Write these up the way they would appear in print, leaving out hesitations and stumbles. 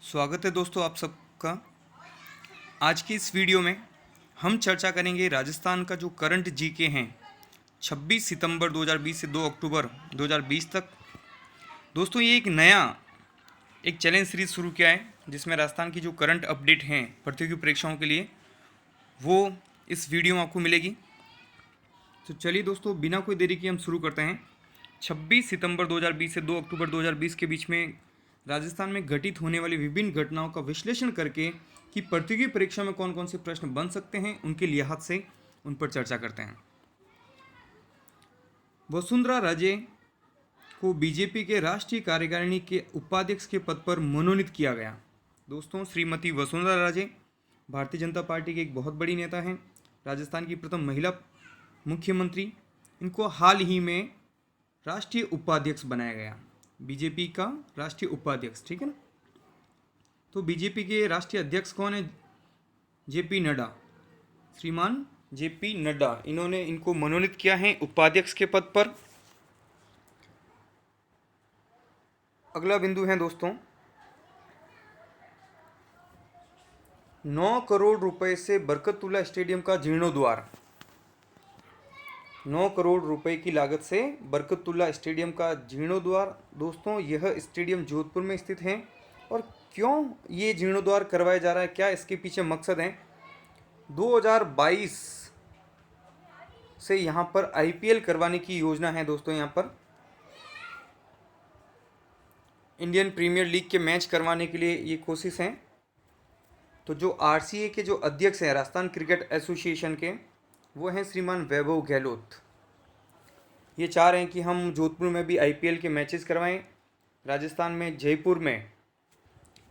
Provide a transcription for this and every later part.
स्वागत है दोस्तों आप सबका। आज की इस वीडियो में हम चर्चा करेंगे राजस्थान का जो करंट जीके हैं 26 सितंबर 2020 से 2 अक्टूबर 2020 तक। दोस्तों ये एक चैलेंज सीरीज शुरू किया है जिसमें राजस्थान की जो करंट अपडेट हैं प्रतियोगी परीक्षाओं के लिए वो इस वीडियो में आपको मिलेगी। तो चलिए दोस्तों बिना कोई देरी के हम शुरू करते हैं। 26 सितंबर 2020 से 2 अक्टूबर 2020 के बीच में राजस्थान में घटित होने वाली विभिन्न घटनाओं का विश्लेषण करके कि प्रतियोगी परीक्षा में कौन कौन से प्रश्न बन सकते हैं उनके लिहाज से उन पर चर्चा करते हैं। वसुंधरा राजे को बीजेपी के राष्ट्रीय कार्यकारिणी के उपाध्यक्ष के पद पर मनोनीत किया गया। दोस्तों श्रीमती वसुंधरा राजे भारतीय जनता पार्टी के एक बहुत बड़ी नेता हैं, राजस्थान की प्रथम महिला मुख्यमंत्री। इनको हाल ही में राष्ट्रीय उपाध्यक्ष बनाया गया, बीजेपी का राष्ट्रीय उपाध्यक्ष, ठीक है ना। तो बीजेपी के राष्ट्रीय अध्यक्ष कौन है? जेपी नड्डा, श्रीमान जेपी नड्डा। इनको मनोनीत किया है उपाध्यक्ष के पद पर। अगला बिंदु है दोस्तों 9 करोड़ रुपए से बरकतुल्ला स्टेडियम का जीर्णोद्वार। 9 करोड़ रुपए की लागत से बरकतुल्ला स्टेडियम का जीर्णोद्वार। दोस्तों यह स्टेडियम जोधपुर में स्थित है और क्यों ये जीर्णोद्वार करवाया जा रहा है, क्या इसके पीछे मकसद है? 2022 से यहाँ पर आईपीएल करवाने की योजना है दोस्तों। यहाँ पर इंडियन प्रीमियर लीग के मैच करवाने के लिए ये कोशिश है। तो जो आरसीए के जो अध्यक्ष हैं राजस्थान क्रिकेट एसोसिएशन के, वो हैं श्रीमान वैभव गहलोत। ये चाह रहे हैं कि हम जोधपुर में भी आईपीएल के मैचेस करवाएं। राजस्थान में जयपुर में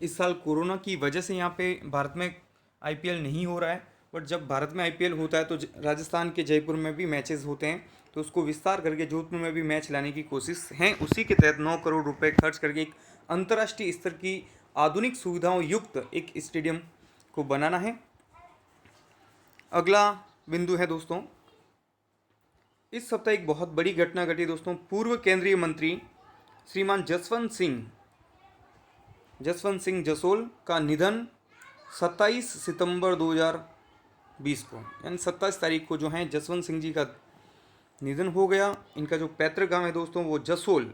इस साल कोरोना की वजह से यहाँ पे भारत में आईपीएल नहीं हो रहा है, बट जब भारत में आईपीएल होता है तो राजस्थान के जयपुर में भी मैचेस होते हैं। तो उसको विस्तार करके जोधपुर में भी मैच लाने की कोशिश है। उसी के तहत 9 करोड़ रुपए खर्च करके एक अंतर्राष्ट्रीय स्तर की आधुनिक सुविधाओं युक्त एक स्टेडियम को बनाना है। अगला बिंदु है दोस्तों, इस सप्ताह एक बहुत बड़ी घटना घटी दोस्तों। पूर्व केंद्रीय मंत्री श्रीमान जसवंत सिंह जसोल का निधन 27 सितंबर 2020 को, यानी 27 तारीख को जो है जसवंत सिंह जी का निधन हो गया। इनका जो पैतृक गांव है दोस्तों वो जसोल,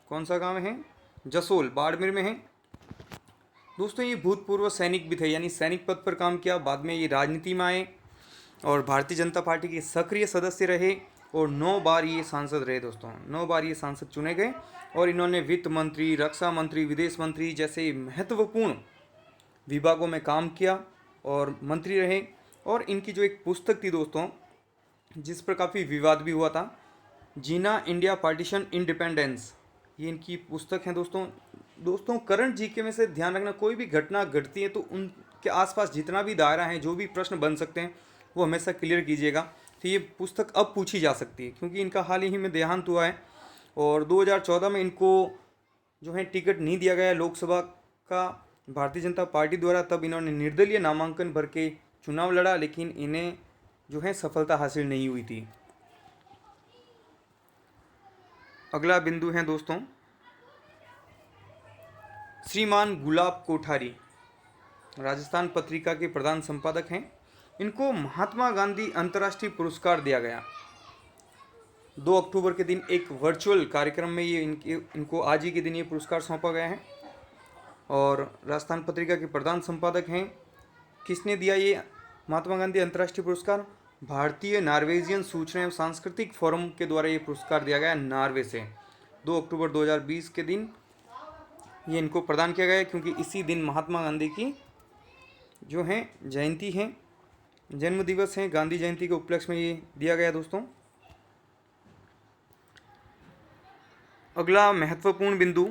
कौन सा गांव है? जसोल, बाड़मेर में है। दोस्तों ये भूतपूर्व सैनिक भी थे, यानी सैनिक पद पर काम किया। बाद में ये राजनीति में आए और भारतीय जनता पार्टी के सक्रिय सदस्य रहे और 9 बार ये सांसद रहे दोस्तों। 9 बार ये सांसद चुने गए और इन्होंने वित्त मंत्री, रक्षा मंत्री, विदेश मंत्री जैसे महत्वपूर्ण विभागों में काम किया और मंत्री रहे। और इनकी जो एक पुस्तक थी दोस्तों, जिस पर काफ़ी विवाद भी हुआ था, जीना इंडिया पार्टीशन इंडिपेंडेंस, ये इनकी पुस्तक है दोस्तों। करंट जीके में से ध्यान रखना, कोई भी घटना घटती है तो उनके आसपास जितना भी दायरा है, जो भी प्रश्न बन सकते हैं, वो हमेशा क्लियर कीजिएगा। तो ये पुस्तक अब पूछी जा सकती है क्योंकि इनका हाल ही में देहांत हुआ है और 2014 में इनको जो है टिकट नहीं दिया गया लोकसभा का भारतीय जनता पार्टी द्वारा। तब इन्होंने निर्दलीय नामांकन भर के चुनाव लड़ा, लेकिन इन्हें जो है सफलता हासिल नहीं हुई थी। अगला बिंदु है दोस्तों श्रीमान गुलाब कोठारी, राजस्थान पत्रिका के प्रधान संपादक हैं। इनको महात्मा गांधी अंतर्राष्ट्रीय पुरस्कार दिया गया 2 अक्टूबर के दिन एक वर्चुअल कार्यक्रम में। ये इनको आज ही के दिन ये पुरस्कार सौंपा गया है और राजस्थान पत्रिका के प्रधान संपादक हैं। किसने दिया ये महात्मा गांधी अंतर्राष्ट्रीय पुरस्कार? भारतीय नॉर्वेजियन सूचना एवं सांस्कृतिक फोरम के द्वारा ये पुरस्कार दिया गया नॉर्वे से। 2 अक्टूबर 2020 के दिन ये इनको प्रदान किया गया क्योंकि इसी दिन महात्मा गांधी की जो है जयंती है, जन्म दिवस है। गांधी जयंती के उपलक्ष्य में ये दिया गया दोस्तों। अगला महत्वपूर्ण बिंदु,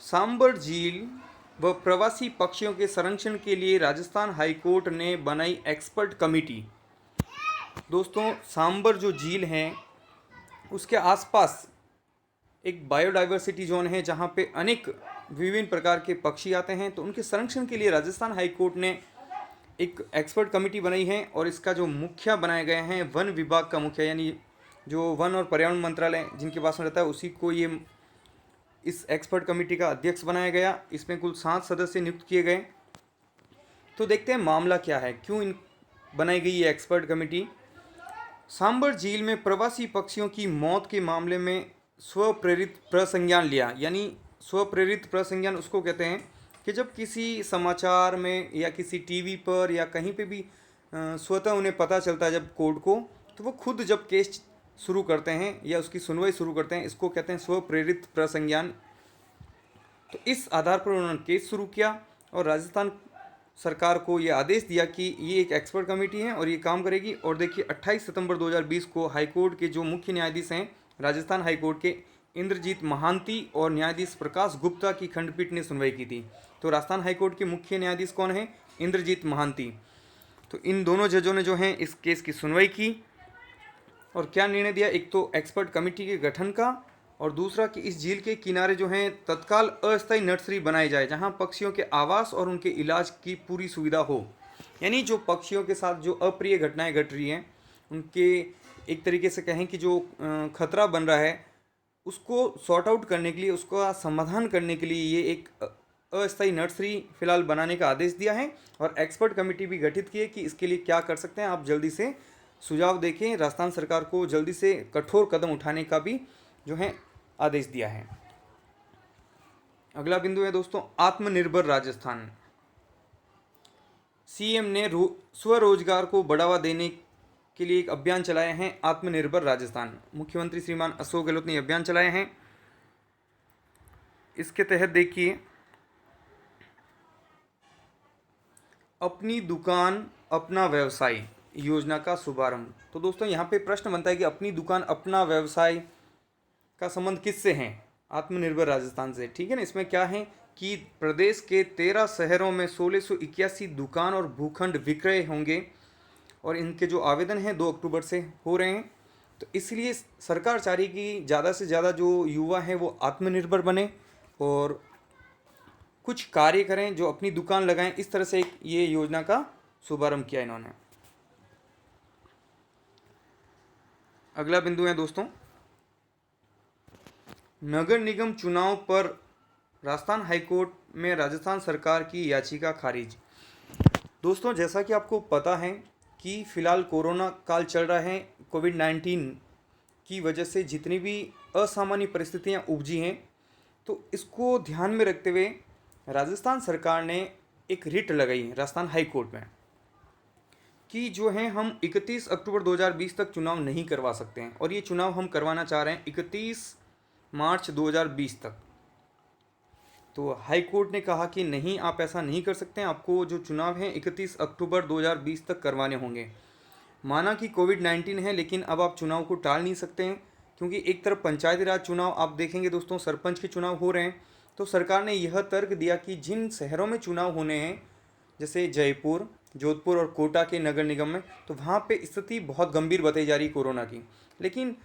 सांबर झील व प्रवासी पक्षियों के संरक्षण के लिए राजस्थान हाईकोर्ट ने बनाई एक्सपर्ट कमेटी। दोस्तों सांबर जो झील है उसके आसपास एक बायोडाइवर्सिटी जोन है जहाँ पे अनेक विभिन्न प्रकार के पक्षी आते हैं। तो उनके संरक्षण के लिए राजस्थान हाईकोर्ट ने एक एक्सपर्ट कमेटी बनाई है और इसका जो मुखिया बनाए गए हैं वन विभाग का मुखिया, यानी जो वन और पर्यावरण मंत्रालय जिनके पास में रहता है उसी को ये इस एक्सपर्ट कमेटी का अध्यक्ष बनाया गया। इसमें कुल 7 सदस्य नियुक्त किए गए। तो देखते हैं मामला क्या है, क्यों इन बनाई गई ये एक्सपर्ट कमेटी। सांबर झील में प्रवासी पक्षियों की मौत के मामले में स्वप्रेरित प्रसंज्ञान लिया। यानी स्वप्रेरित प्रसंज्ञान उसको कहते हैं कि जब किसी समाचार में या किसी टीवी पर या कहीं पे भी स्वतः उन्हें पता चलता है जब कोर्ट को, तो वो खुद जब केस शुरू करते हैं या उसकी सुनवाई शुरू करते हैं, इसको कहते हैं स्वप्रेरित प्रसंज्ञान। तो इस आधार पर उन्होंने केस शुरू किया और राजस्थान सरकार को ये आदेश दिया कि ये एक एक्सपर्ट कमेटी है और ये काम करेगी। और देखिए 28 सितंबर 2020 को हाईकोर्ट के जो मुख्य न्यायाधीश हैं राजस्थान हाईकोर्ट के इंद्रजीत महांती और न्यायाधीश प्रकाश गुप्ता की खंडपीठ ने सुनवाई की थी। तो राजस्थान हाईकोर्ट के मुख्य न्यायाधीश कौन है? इंद्रजीत महांती। तो इन दोनों जजों ने जो है इस केस की सुनवाई की और क्या निर्णय दिया, एक तो एक्सपर्ट कमेटी के गठन का और दूसरा कि इस झील के किनारे जो हैं तत्काल अस्थायी नर्सरी बनाई जाए जहां पक्षियों के आवास और उनके इलाज की पूरी सुविधा हो। यानी जो पक्षियों के साथ जो अप्रिय घटनाएं घट रही हैं, उनके एक तरीके से कहें कि जो खतरा बन रहा है उसको सॉर्ट आउट करने के लिए, उसका समाधान करने के लिए ये एक अस्थायी नर्सरी फिलहाल बनाने का आदेश दिया है और एक्सपर्ट कमेटी भी गठित की है कि इसके लिए क्या कर सकते हैं। आप जल्दी से सुझाव देखें, राजस्थान सरकार को जल्दी से कठोर कदम उठाने का भी जो है आदेश दिया है। अगला बिंदु है दोस्तों आत्मनिर्भर राजस्थान। सीएम ने स्वरोजगार को बढ़ावा देने के लिए एक अभियान चलाया है, आत्मनिर्भर राजस्थान। मुख्यमंत्री श्रीमान अशोक गहलोत ने अभियान चलाया है। इसके तहत देखिए अपनी दुकान अपना व्यवसाय योजना का शुभारंभ। तो दोस्तों यहाँ पे प्रश्न बनता है कि अपनी दुकान अपना व्यवसाय का संबंध किससे है? आत्मनिर्भर राजस्थान से, ठीक है ना। इसमें क्या है कि प्रदेश के 13 शहरों में 1681 दुकान और भूखंड विक्रय होंगे और इनके जो आवेदन हैं 2 अक्टूबर से हो रहे हैं। तो इसलिए सरकार चाह रही कि ज़्यादा से ज़्यादा जो युवा हैं वो आत्मनिर्भर बने और कुछ कार्य करें, जो अपनी दुकान लगाएं। इस तरह से ये योजना का शुभारंभ किया इन्होंने। अगला बिंदु है दोस्तों नगर निगम चुनाव पर राजस्थान हाईकोर्ट में राजस्थान सरकार की याचिका खारिज। दोस्तों जैसा कि आपको पता है कि फिलहाल कोरोना काल चल रहा है, कोविड-19 की वजह से जितनी भी असामान्य परिस्थितियां उपजी हैं, तो इसको ध्यान में रखते हुए राजस्थान सरकार ने एक रिट लगाई राजस्थान हाईकोर्ट में कि जो है हम 31 अक्टूबर 2020 तक चुनाव नहीं करवा सकते हैं और ये चुनाव हम करवाना चाह रहे हैं 31 मार्च 2020 तक। तो हाई कोर्ट ने कहा कि नहीं, आप ऐसा नहीं कर सकते हैं, आपको जो चुनाव हैं 31 अक्टूबर 2020 तक करवाने होंगे। माना कि कोविड-19 है, लेकिन अब आप चुनाव को टाल नहीं सकते हैं, क्योंकि एक तरफ पंचायती राज चुनाव आप देखेंगे दोस्तों, सरपंच के चुनाव हो रहे हैं। तो सरकार ने यह तर्क दिया कि जिन शहरों में चुनाव होने हैं, जैसे जयपुर, जोधपुर और कोटा के नगर निगम में, तो वहाँ पे स्थिति बहुत गंभीर बताई जा रही कोरोना की। लेकिन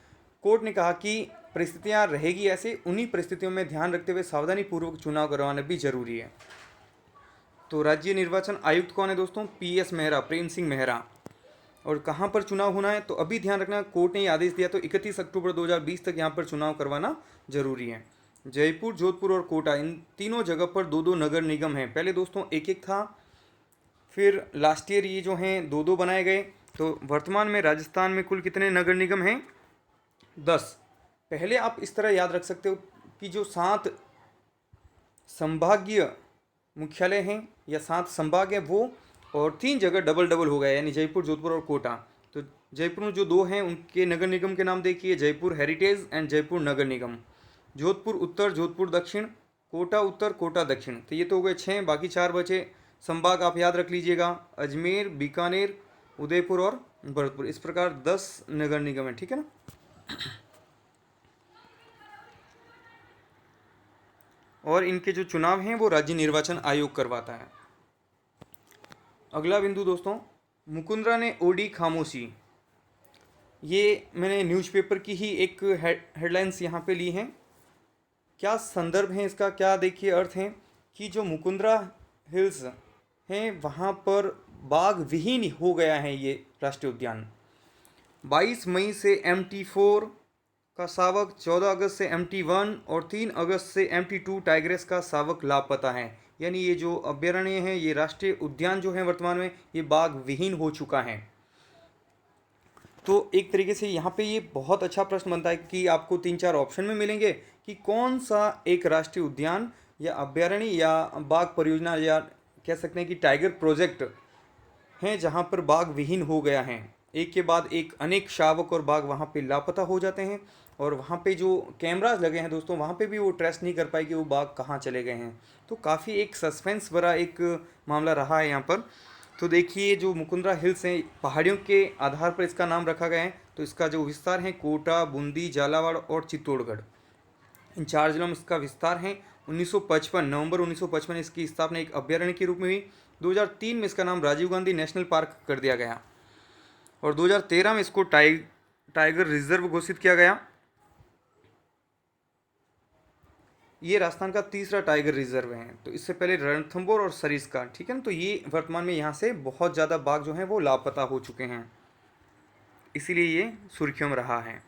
कोर्ट ने कहा कि परिस्थितियाँ रहेगी ऐसे, उन्हीं परिस्थितियों में ध्यान रखते हुए सावधानी पूर्वक चुनाव करवाना भी जरूरी है। तो राज्य निर्वाचन आयुक्त कौन है दोस्तों? PS मेहरा, प्रेम सिंह मेहरा। और कहाँ पर चुनाव होना है तो अभी ध्यान रखना, कोर्ट ने ये आदेश दिया तो 31 अक्टूबर 2020 तक यहाँ पर चुनाव करवाना जरूरी है। जयपुर, जोधपुर और कोटा, इन तीनों जगह पर 2-2 नगर निगम हैं। पहले दोस्तों 1-1 था, फिर लास्ट ईयर ये जो हैं 2-2 बनाए गए। तो वर्तमान में राजस्थान में कुल कितने नगर निगम हैं? 10। पहले आप इस तरह याद रख सकते हो कि जो 7 संभागीय मुख्यालय हैं या 7 संभाग हैं वो, और 3 जगह डबल डबल हो गया, यानी जयपुर, जोधपुर और कोटा। तो जयपुर में जो 2 हैं उनके नगर निगम के नाम देखिए, जयपुर हेरिटेज एंड जयपुर नगर निगम। जोधपुर उत्तर, जोधपुर दक्षिण, कोटा उत्तर, कोटा दक्षिण। तो ये तो हो गए 6, बाकी 4 बचे। संभाग आप याद रख लीजिएगा, अजमेर, बीकानेर, उदयपुर और भरतपुर। इस प्रकार 10 नगर निगम है, ठीक है ना। और इनके जो चुनाव हैं वो राज्य निर्वाचन आयोग करवाता है। अगला बिंदु दोस्तों मुकुंदरा ने ओडी खामोशी। ये मैंने न्यूज़पेपर की ही एक हेडलाइंस यहाँ पे ली हैं। क्या संदर्भ है इसका, क्या देखिए अर्थ है कि जो मुकुंदरा हिल्स हैं वहाँ पर बाघ विहीन हो गया है ये राष्ट्रीय उद्यान। 22 मई से MT4 का शावक, 14 अगस्त से MT1 और 3 अगस्त से MT2 टाइग्रेस का शावक लापता है। यानी ये जो अभयारण्य है, ये राष्ट्रीय उद्यान जो है वर्तमान में ये बाघ विहीन हो चुका है। तो एक तरीके से यहाँ पे ये बहुत अच्छा प्रश्न बनता है कि आपको 3-4 ऑप्शन में मिलेंगे कि कौन सा एक राष्ट्रीय उद्यान या अभयारण्य या बाघ परियोजना या कह सकते हैं कि टाइगर प्रोजेक्ट हैं जहाँ पर बाघ विहीन हो गया है। एक के बाद एक अनेक शावक और बाघ वहाँ पे लापता हो जाते हैं और वहाँ पे जो कैमरास लगे हैं दोस्तों, वहाँ पे भी वो ट्रेस नहीं कर पाए कि वो बाघ कहाँ चले गए हैं। तो काफ़ी एक सस्पेंस भरा एक मामला रहा है यहाँ पर। तो देखिए जो मुकुंदरा हिल्स हैं, पहाड़ियों के आधार पर इसका नाम रखा गया है। तो इसका जो विस्तार है कोटा, बूंदी, झालावाड़ और चित्तौड़गढ़, इन 4 जिलों में इसका विस्तार है। 1955 नवंबर 1955 इसकी स्थापना एक अभ्यारण्य के रूप में हुई। 2003 में इसका नाम राजीव गांधी नेशनल पार्क कर दिया गया और 2013 में इसको टाइगर रिजर्व घोषित किया गया। ये राजस्थान का तीसरा टाइगर रिजर्व है। तो इससे पहले रणथंभौर और सरिस्का, ठीक है ना। तो ये वर्तमान में यहाँ से बहुत ज़्यादा बाघ जो हैं वो लापता हो चुके हैं, इसीलिए ये सुर्खियों में रहा है।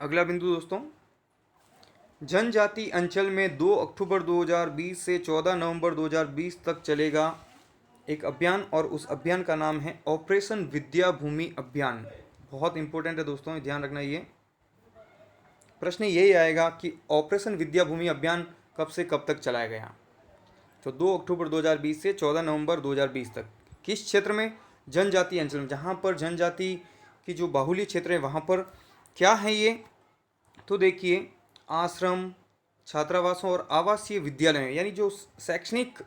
अगला बिंदु दोस्तों, जनजाति अंचल में 2 अक्टूबर 2020 से 14 नवंबर 2020 तक चलेगा एक अभियान और उस अभियान का नाम है ऑपरेशन विद्या भूमि अभियान। बहुत इंपॉर्टेंट है दोस्तों, ध्यान रखना। ये प्रश्न यही आएगा कि ऑपरेशन विद्या भूमि अभियान कब से कब तक चलाया गया। तो 2 अक्टूबर 2020 से 14 नवंबर 2020 तक किस क्षेत्र में? जनजाति अंचल में, जहाँ पर जनजाति की जो बाहुल्य क्षेत्र है वहाँ पर क्या है ये। तो देखिए आश्रम, छात्रावासों और आवासीय विद्यालय, यानी जो शैक्षणिक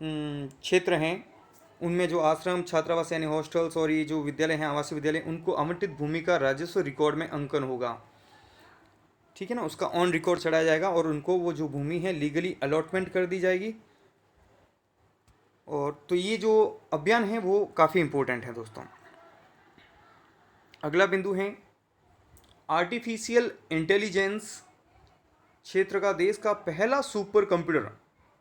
क्षेत्र हैं उनमें जो आश्रम, छात्रावास यानी हॉस्टल्स और ये जो विद्यालय हैं, आवासीय विद्यालय, उनको आवंटित भूमि का राजस्व रिकॉर्ड में अंकन होगा, ठीक है ना। उसका ऑन रिकॉर्ड चढ़ाया जाएगा और उनको वो जो भूमि है लीगली अलॉटमेंट कर दी जाएगी। और तो ये जो अभियान है वो काफ़ी इम्पोर्टेंट है दोस्तों। अगला बिंदु है आर्टिफिशियल इंटेलिजेंस क्षेत्र का देश का पहला सुपर कंप्यूटर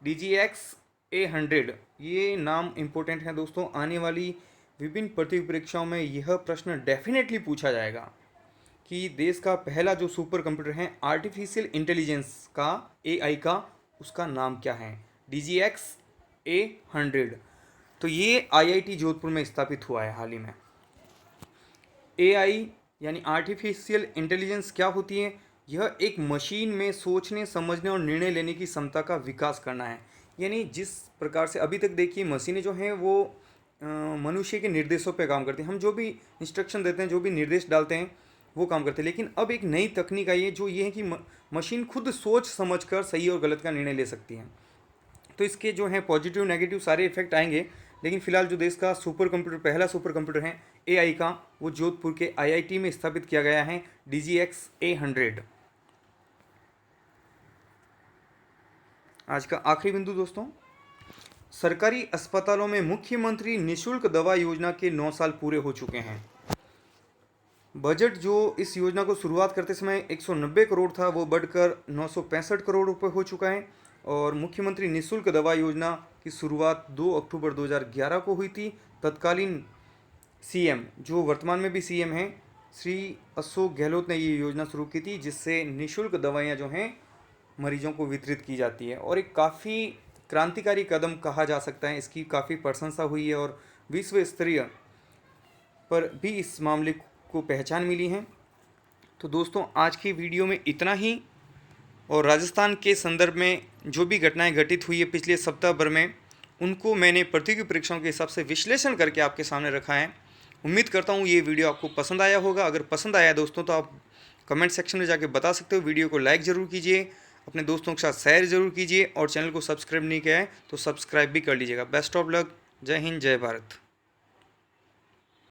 DGX A100। ये नाम इम्पोर्टेंट है दोस्तों, आने वाली विभिन्न प्रतियोगी परीक्षाओं में यह प्रश्न डेफिनेटली पूछा जाएगा कि देश का पहला जो सुपर कंप्यूटर है आर्टिफिशियल इंटेलिजेंस का, AI का, उसका नाम क्या है? DGX A100। तो ये IIT जोधपुर में स्थापित हुआ है हाल ही में। AI यानी आर्टिफिशियल इंटेलिजेंस क्या होती है? यह एक मशीन में सोचने, समझने और निर्णय लेने की क्षमता का विकास करना है। यानी जिस प्रकार से अभी तक देखिए मशीनें जो हैं वो मनुष्य के निर्देशों पे काम करती हैं। हम जो भी इंस्ट्रक्शन देते हैं, जो भी निर्देश डालते हैं वो काम करते हैं। लेकिन अब एक नई तकनीक आई है जो ये है कि मशीन खुद सोच समझकर सही और गलत का निर्णय ले सकती है। तो इसके जो हैं पॉजिटिव नेगेटिव सारे इफेक्ट आएंगे। लेकिन फिलहाल जो देश का सुपर कंप्यूटर, पहला सुपर कंप्यूटर है AI का, वो जोधपुर के IIT में स्थापित किया गया है, DGX A100। आज का आखिरी बिंदु दोस्तों, सरकारी अस्पतालों में मुख्यमंत्री निःशुल्क दवा योजना के 9 साल पूरे हो चुके हैं। बजट जो इस योजना को शुरुआत करते समय 190 करोड़ था, वो बढ़कर 965 करोड़ रुपए हो चुका है। और मुख्यमंत्री निःशुल्क दवा योजना की शुरुआत 2 अक्टूबर 2011 को हुई थी। तत्कालीन CM, जो वर्तमान में भी CM हैं, श्री अशोक गहलोत ने ये योजना शुरू की थी, जिससे निःशुल्क दवाइयाँ जो हैं मरीजों को वितरित की जाती है। और एक काफ़ी क्रांतिकारी कदम कहा जा सकता है, इसकी काफ़ी प्रशंसा हुई है और विश्व स्तरीय पर भी इस मामले को पहचान मिली है। तो दोस्तों आज की वीडियो में इतना ही। और राजस्थान के संदर्भ में जो भी घटनाएं घटित हुई है पिछले सप्ताह भर में, उनको मैंने प्रतियोगी परीक्षाओं के हिसाब से विश्लेषण करके आपके सामने रखा है। उम्मीद करता हूँ ये वीडियो आपको पसंद आया होगा। अगर पसंद आया दोस्तों तो आप कमेंट सेक्शन में जाके बता सकते हो। वीडियो को लाइक ज़रूर कीजिए, अपने दोस्तों के साथ शेयर ज़रूर कीजिए और चैनल को सब्सक्राइब नहीं किया है तो सब्सक्राइब भी कर लीजिएगा। Best of luck. जय हिंद, जय भारत।